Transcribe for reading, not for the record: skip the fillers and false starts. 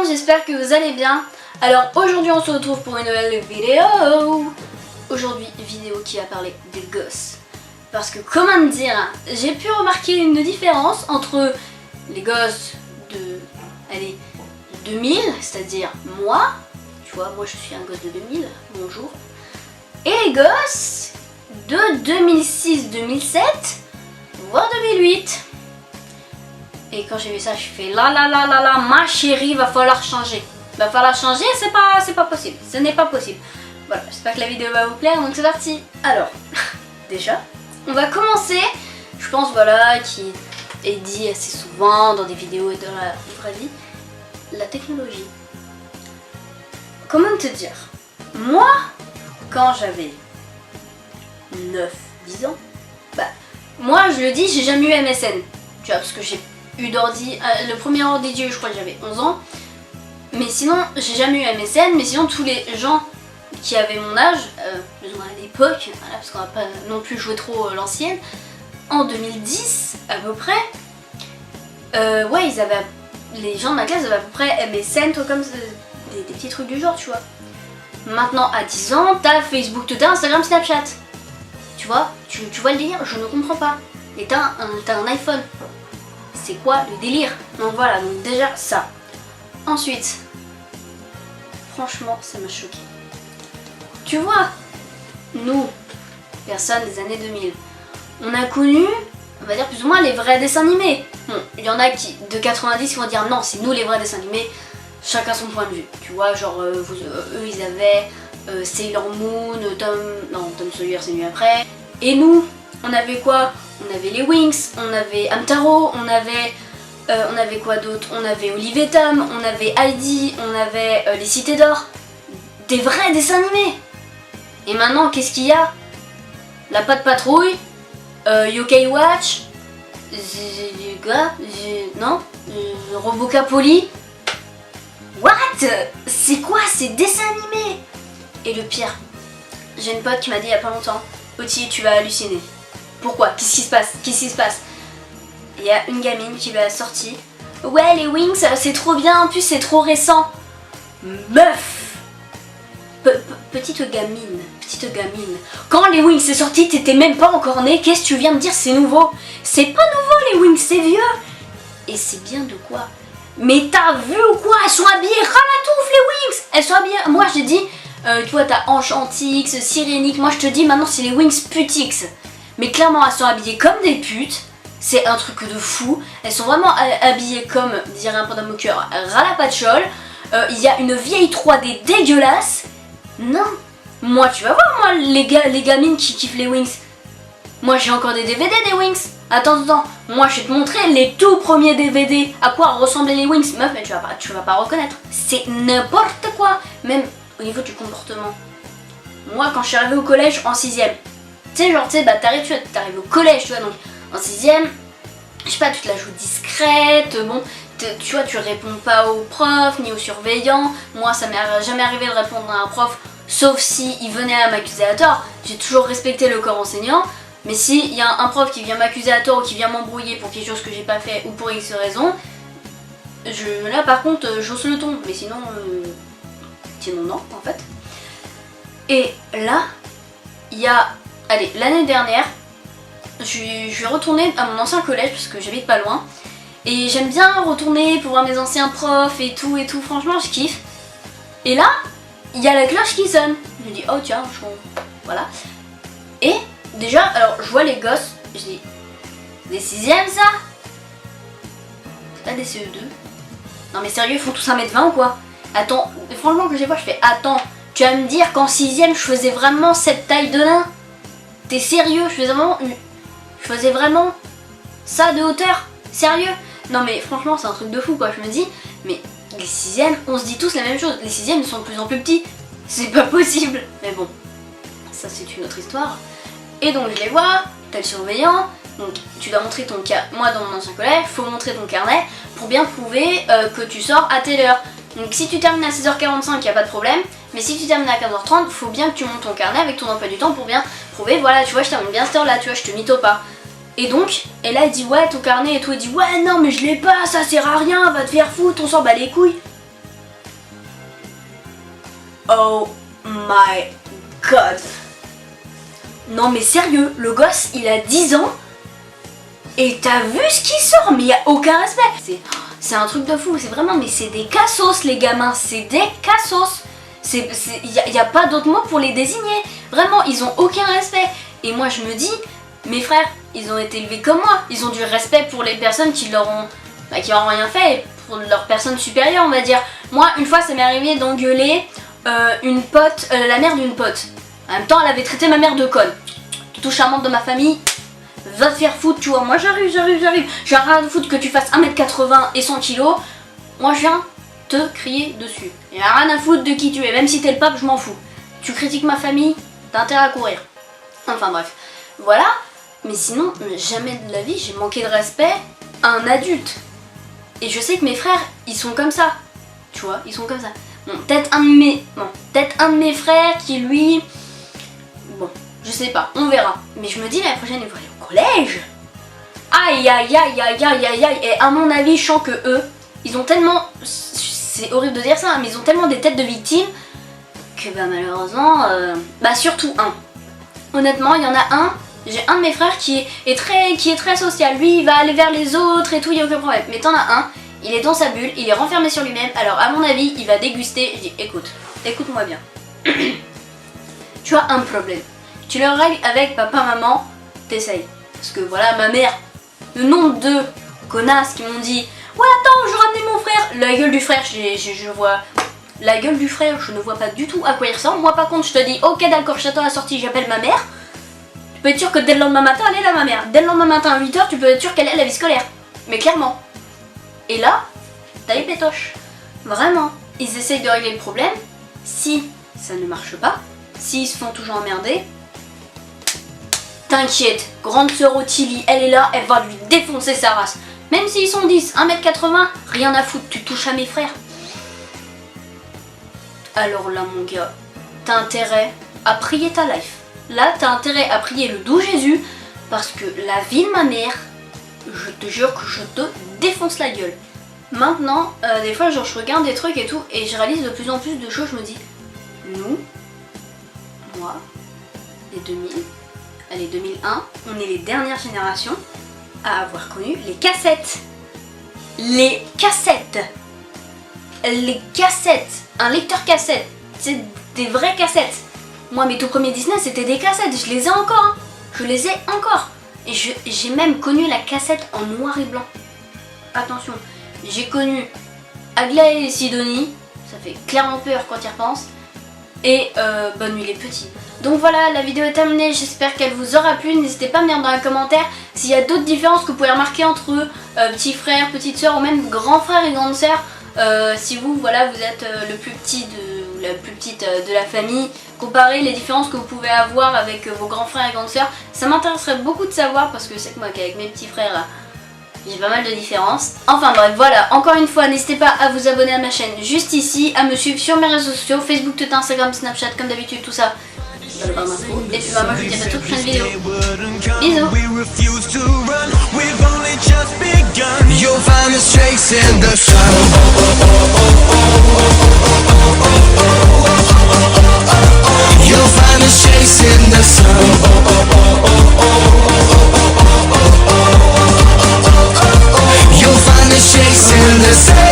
j'espère que vous allez bien. Alors aujourd'hui on se retrouve pour une nouvelle vidéo. Aujourd'hui vidéo qui va parler des gosses. Parce que comment dire, j'ai pu remarquer une différence entre les gosses de, allez, 2000, c'est-à-dire moi. Tu vois, moi je suis un gosse de 2000, bonjour. Et les gosses de 2006, 2007, voire 2008. Et quand j'ai vu ça, je fais là, ma chérie, va falloir changer. Va falloir changer, c'est pas possible. Ce n'est pas possible. Voilà, j'espère que la vidéo va vous plaire, donc c'est parti. Alors, déjà, on va commencer, je pense, voilà, qui est dit assez souvent dans des vidéos et dans la vraie vie, la technologie. Comment te dire? Moi, quand j'avais 9-10 ans, bah, moi je le dis, j'ai jamais eu MSN. Tu vois, parce que j'ai eu d'ordi, le premier ordi je crois que j'avais 11 ans. Mais sinon, j'ai jamais eu MSN, mais sinon tous les gens qui avaient mon âge, plus ou moins à l'époque, voilà, parce qu'on va pas non plus jouer trop l'ancienne, en 2010 à peu près, ouais, ils avaient, les gens de ma classe avaient à peu près MSN, toi, comme des petits trucs du genre, tu vois. Maintenant, à 10 ans, t'as Facebook, t'as Instagram, Snapchat. Tu vois, tu vois le délire, je ne comprends pas. Et t'as un iPhone. C'est quoi le délire? Donc voilà, donc déjà ça. Ensuite, franchement, ça m'a choqué. Tu vois, nous, personnes des années 2000, on a connu, on va dire plus ou moins les vrais dessins animés. Bon, il y en a qui, de 90, qui vont dire non, c'est nous les vrais dessins animés, chacun son point de vue. Tu vois, genre, eux, ils avaient Sailor Moon, Tom Sawyer, c'est mieux après. Et nous, on avait quoi? On avait les Winx, on avait Hamtaro, on avait quoi d'autre? On avait Olive et Tom, on avait Heidi, on avait les Cités d'Or. Des vrais dessins animés. Et maintenant, qu'est-ce qu'il y a? La Patte Patrouille, Yokai Watch, Robocapoli. What? C'est quoi ces dessins animés? Et le pire, j'ai une pote qui m'a dit il y a pas longtemps, Oti, tu vas halluciner. Pourquoi? Qu'est-ce qui se passe? Qu'est-ce qui se passe? Il y a une gamine qui lui a sorti, ouais, les Winx c'est trop bien, en plus c'est trop récent. Meuf! Petite gamine. Quand les Winx c'est sorti, t'étais même pas encore née, qu'est-ce que tu viens de dire? C'est nouveau. C'est pas nouveau les Winx, c'est vieux. Et c'est bien de quoi? Mais t'as vu ou quoi? Elles sont habillées ramatouf les Winx. Elles sont habillées, moi j'ai dit, tu vois t'as Enchantix, Sirénique, moi je te dis maintenant c'est les Winx Putix. Mais clairement elles sont habillées comme des putes. C'est un truc de fou. Elles sont vraiment habillées comme, dirait un panda moqueur, ralapatchol. Il y a une vieille 3D dégueulasse. Non. Moi, tu vas voir, moi, les gamines qui kiffent les Winx. Moi, j'ai encore des DVD des Winx. Attends. Moi, je vais te montrer les tout premiers DVD. À quoi ressemblaient les Winx. Meuf, mais tu vas pas reconnaître. C'est n'importe quoi. Même au niveau du comportement. Moi, quand je suis arrivée au collège en 6ème, tu sais, genre, tu sais, bah, t'arrives au collège, tu vois, donc en 6ème, je sais pas, tu te la joues discrète, bon, tu vois, tu réponds pas aux profs ni aux surveillants. Moi, ça m'est jamais arrivé de répondre à un prof, sauf si il venait à m'accuser à tort. J'ai toujours respecté le corps enseignant, mais s'il y a un prof qui vient m'accuser à tort ou qui vient m'embrouiller pour quelque chose que j'ai pas fait ou pour X raison, là par contre, j'hausse le ton, mais sinon, non, en fait. Et là, il y a, allez, l'année dernière, je vais retourner à mon ancien collège parce que j'habite pas loin. Et j'aime bien retourner pour voir mes anciens profs et tout, franchement je kiffe. Et là, il y a la cloche qui sonne. Je me dis, oh tiens, voilà. Et déjà, alors je vois les gosses, je dis, des 6ème ça? C'est pas des CE2? Non mais sérieux, ils font tous 1m20 ou quoi? Attends, franchement que je les vois, je fais, attends, tu vas me dire qu'en 6ème je faisais vraiment cette taille de nain? T'es sérieux? Je faisais vraiment ça de hauteur? Sérieux? Non mais franchement c'est un truc de fou quoi, je me dis, mais les 6ème, on se dit tous la même chose, les 6ème sont de plus en plus petits, c'est pas possible. Mais bon, ça c'est une autre histoire. Et donc je les vois, t'as le surveillant, donc tu dois montrer ton carnet, moi dans mon ancien collège, faut montrer ton carnet pour bien prouver que tu sors à telle heure. Donc si tu termines à 16h45, y a pas de problème, mais si tu termines à 15h30, faut bien que tu montes ton carnet avec ton emploi du temps pour bien prouver, voilà tu vois je termine bien cette heure là, tu vois je te mytho pas. Et donc, et là elle dit ouais ton carnet et tout, elle dit ouais non mais je l'ai pas, ça sert à rien, va te faire foutre, on s'en bat les couilles. Oh my god. Non mais sérieux, le gosse il a 10 ans et t'as vu ce qui sort, mais il y a aucun respect. C'est un truc de fou, c'est vraiment, mais c'est des cassos les gamins, c'est des cassos. Il n'y a pas d'autre mot pour les désigner. Vraiment, ils ont aucun respect. Et moi je me dis, mes frères, ils ont été élevés comme moi. Ils ont du respect pour les personnes qui leur ont rien fait, et pour leurs personnes supérieures on va dire. Moi une fois ça m'est arrivé d'engueuler une pote, la mère d'une pote. En même temps elle avait traité ma mère de conne. Tout charmante de ma famille, va te faire foutre tu vois. Moi j'arrive. J'ai rien à foutre que tu fasses 1m80 et 100 kg. Moi je viens te crier dessus. J'ai rien à foutre de qui tu es, même si t'es le pape je m'en fous. Tu critiques ma famille, t'as intérêt à courir. Enfin bref, voilà. Mais sinon, jamais de la vie j'ai manqué de respect à un adulte. Et je sais que mes frères, ils sont comme ça. Tu vois, ils sont comme ça. Bon, peut-être un de mes frères qui lui... Bon, je sais pas, on verra. Mais je me dis, la prochaine, ils vont aller au collège. Aïe, aïe, aïe, aïe, aïe, aïe, aïe. Et à mon avis, je sens que eux, ils ont tellement... C'est horrible de dire ça, mais ils ont tellement des têtes de victimes que bah malheureusement... Bah surtout un. Honnêtement, il y en a un... J'ai un de mes frères qui est très social. Lui, il va aller vers les autres et tout, il n'y a aucun problème. Mais t'en as un, il est dans sa bulle, il est renfermé sur lui-même. Alors, à mon avis, il va déguster. Je dis, écoute-moi bien. Tu as un problème. Tu le règles avec papa, maman, t'essayes. Parce que voilà, ma mère, le nombre de connasses qui m'ont dit, ouais, attends, je ramenais mon frère. La gueule du frère, je vois. La gueule du frère, je ne vois pas du tout à quoi il ressemble. Moi, par contre, je te dis, ok, d'accord, j'attends la sortie, j'appelle ma mère. Tu peux être sûr que dès le lendemain matin, elle est là ma mère. Dès le lendemain matin à 8h, tu peux être sûr qu'elle est à la vie scolaire. Mais clairement. Et là, t'as les pétoches. Vraiment. Ils essayent de régler le problème. Si ça ne marche pas, s'ils se font toujours emmerder, t'inquiète, grande sœur Ottilie, elle est là, elle va lui défoncer sa race. Même s'ils sont 10, 1m80, rien à foutre, tu touches à mes frères. Alors là mon gars, t'as intérêt à prier ta life. Là, t'as intérêt à prier le doux Jésus, parce que la vie de ma mère, je te jure que je te défonce la gueule. Maintenant, des fois, genre, je regarde des trucs et tout, et je réalise de plus en plus de choses, je me dis, nous, moi, les 2000, allez, 2001, on est les dernières générations à avoir connu les cassettes. Les cassettes. Les cassettes. Un lecteur cassette. C'est des vraies cassettes. Moi, mes tout premiers Disney, c'était des cassettes. Je les ai encore. Hein. Je les ai encore. Et j'ai même connu la cassette en noir et blanc. Attention, j'ai connu Aglaé et Sidonie. Ça fait clairement peur quand il repense. Et bonne nuit les petits. Donc voilà, la vidéo est terminée. J'espère qu'elle vous aura plu. N'hésitez pas à me dire dans les commentaires s'il y a d'autres différences que vous pouvez remarquer entre petit frère, petite soeur ou même grand frère et grande soeur. Si vous, voilà, vous êtes le plus petit la plus petite de la famille, comparer les différences que vous pouvez avoir avec vos grands frères et grandes sœurs, ça m'intéresserait beaucoup de savoir parce que c'est que moi qu'avec mes petits frères j'ai pas mal de différences. Enfin bref, voilà, encore une fois, n'hésitez pas à vous abonner à ma chaîne juste ici, à me suivre sur mes réseaux sociaux, Facebook, Twitter, Instagram, Snapchat, comme d'habitude, tout ça. Et puis bah, moi je vous dis à la toute prochaine vidéo. Bisous. You'll find us chasing the sun. You'll find us chasing the sun.